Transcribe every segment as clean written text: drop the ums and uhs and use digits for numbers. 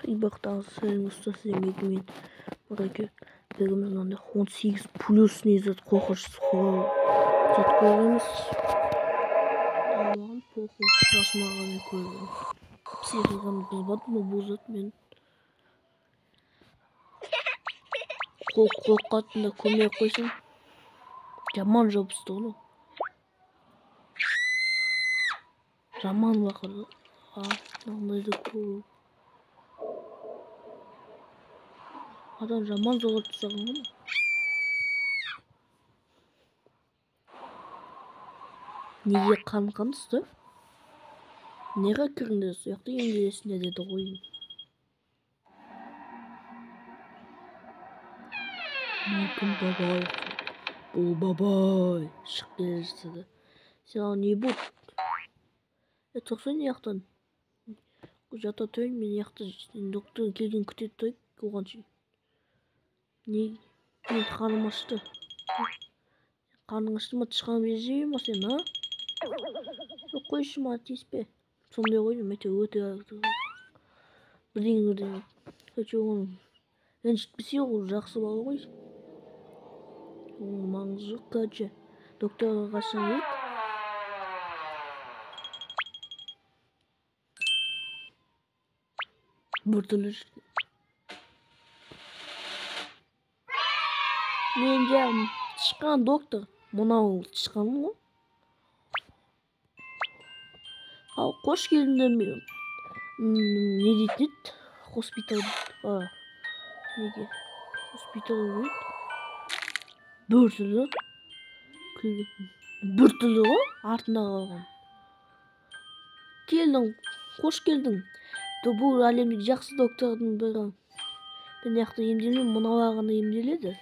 ибақтағы сәлем ұстасы демейді мен мұрагер біріміз мынандай 18 плюсный зат қоқыш зат көреміз. Маған похуй, жасыма ғана көрген. Психиканы бұзбады ма бұл зат мен. Қорқатында көмек қойсын. Жаман жабысты оны. Жаман бақырды. Мынандайды көп. Адам жаман жоғалтып тастаған ғой. Неге қанқансызды? Неге кіріңдер? Сояқты емделесіне деді ғой. Мүмкін бабай. Бұл бабай. Шық келе жатады. Сен не бұл? Тұрсын яқтан. Жата тойын мен яқты доктор келген күтеді тойып оған шейін. Не? Мен қарным ашты. Қарның ашты ма тышқан безейі ма сен, а? Жоқ қойшы ма тиіспе. Сондай қойдым, әте өте бірдеңе. Өте оның ренжітпесе ол жақсы бала ғой. Оның маңызы жоқ, короче. Докторға қашан ет? Бір түрлі жүрді. Мен жағым тышқан доктор. Мынау тышқан ғой. Ал қош келдіңдер мен. Не дейтін еді? Хоспитал. Неге? Хоспитал ғой. Бір түрлі. Бір түрлі ғой. Артында қалған. Келдің. Қош келдің. Бұл әлемдегі жақсы доктордың бірі. Мен яқты емделмеймін, мыналағына емделеді.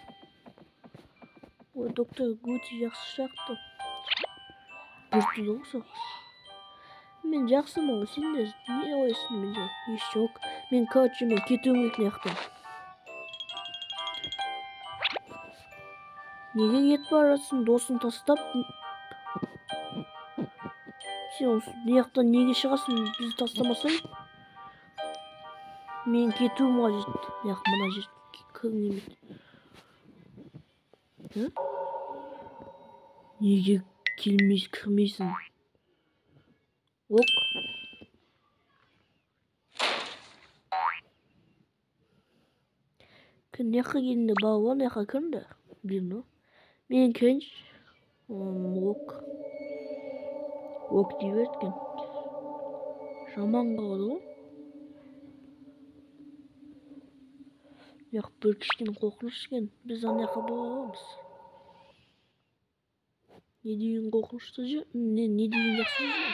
Ой, доктор өте жақсы шақты. Бір түрлі ғой соғыс. Мен жақсымын ғой, сен де не ойсың менде? Еш жоқ. Мен короче, мен кетуім керек яқтан. Неге кетіп барасың, досын тастап? Сен яқтан неге шығасың, бізді тастамасай? Мен кетуім қажет. Яқ, мына жер кірмеймін. Неге кірмейсің? Ок. Яққа келінде балуан, яққа кірді? Білді. Мен кірінші. Ок. Ок дей берткен. Жаман қалды ғой. Яқ бір кішкені қорқыныш екен. Біз ана яққа боламыз. Не деген қорқынышты жер? Не деген жақсы жер?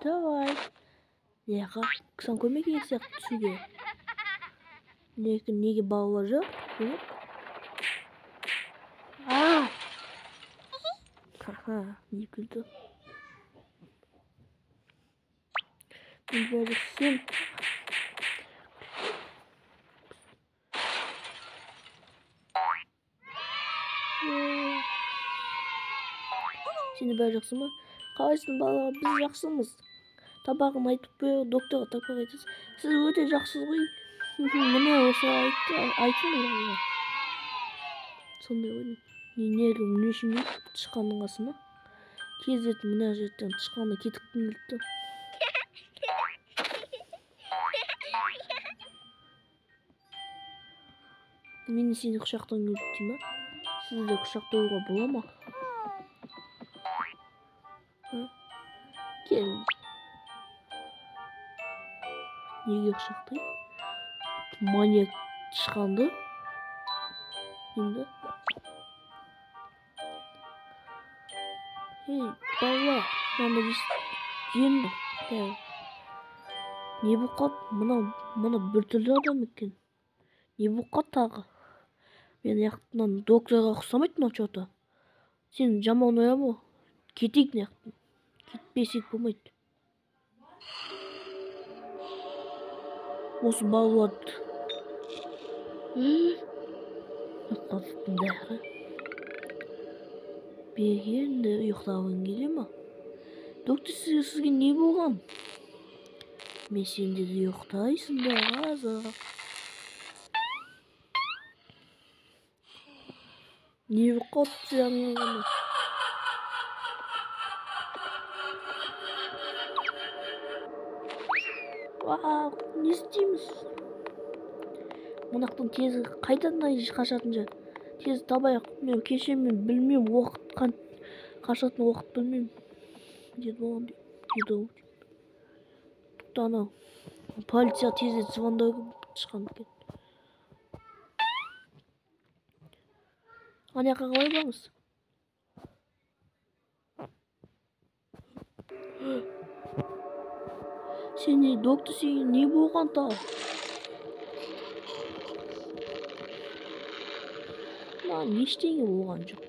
Давай. Яққа кісан көмек етсек түсуге. Неге балалар жоқ? Ха-ха, не күлді. Мен бәрі сен. Сені бәрі жақсы ма? Қалайсың балаға, біз жақсымыз. Табағын айтып бер, докторға табақ айтасыз. Сіз өте жақсыз ғой. Міне осы айтын ғой. Сондай ғой. Нелігім не үшін не тышқанның қасына? Кездетіп мына жерден тышқаны кетіктің келді. Мені сені құшақтан келді дей ма? Сізді құшақтауға бола ма? Кел. Неге құшақтай? Маньяк тышқанды. Енді. Ей, бала, мама жеңді. Не бұл қат? Мұны бір түрлі адам екен. Не бұл қат тағы? Мен яқтынан докторға ұқсамайды ма что-то? Сен жаман ойламы? Кетейік яқтан. Кетпесек болмайды. Осы балаларды. Қатыстың бәрі. Бегенде ұйықтағың келе ма? Доктор, сізге не болған? Мен сенде де ұйықтайсың да қазір. Не қотты жаңағы? Не істейміз? Мынақтан тез қайдан қашатын жа? Тез табайық. Мен кешемін, білмеймін, уақыт қашатын уақыт білмеймін. Деді болған дейді. Тіпті анау полиция тез звондауға шыққан екен. Ана жаққа қалай барамыз? Сен доктор, сен не болған та? Ештеңе болған жоқ.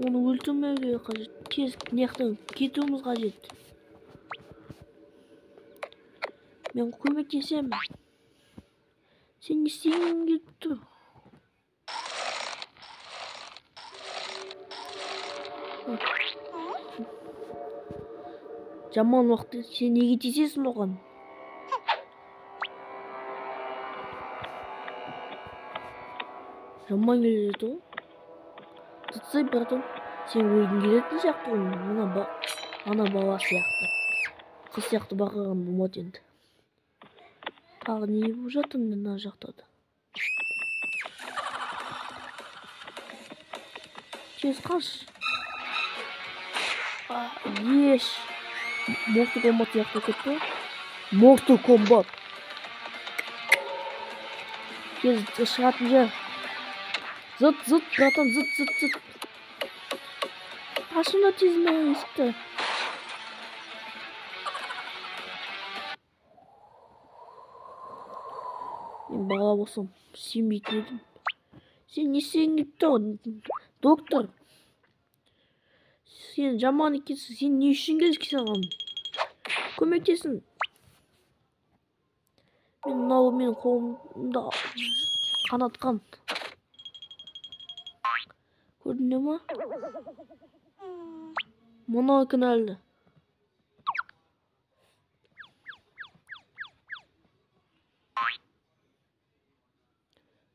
Оны өлтірмеуге қажет. Тез наяқтан кетуіміз қажет. Мен көмектесемін. Сен не істегің келіп тұр? Жаман уақытта сен неге тиісесің оған? Жаман келеді ғой. Тұтсай братан, сен өлгің келетін сияқты ғой. Ана бала сияқты. Қыз сияқты бақырған болмады енді. Тағы не болып жатыр мына жақта да? Тез қаш. Еш. Mortal Kombat сияқты кетті. Mortal Kombat. Тез шығатын жа. Зыт, братан, зыт. Ашына тез мені есікті. Мен бала болсам, сенбейтін едім. Сен не істегің келіп тұр, доктор? Сен жаман екенсің, сен не үшін келдің саған? Көмектесін. Менің қолымда қанатқан. Көрдің ма? Мұны кінәлі.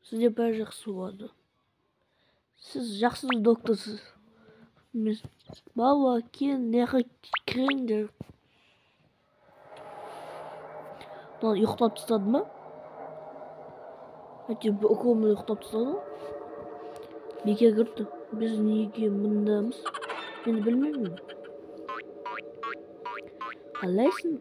Сізде бәрі жақсы болады. Сіз жақсы докторсыз. Бала, кел, неға кіріңдер. Мынаны ұйықтап тастады ма? Әйтеуір уколмен ұйықтап тастады ма? Бекер кірді. Біз неге мұндамыз? Мен білмеймін. Қалайсың?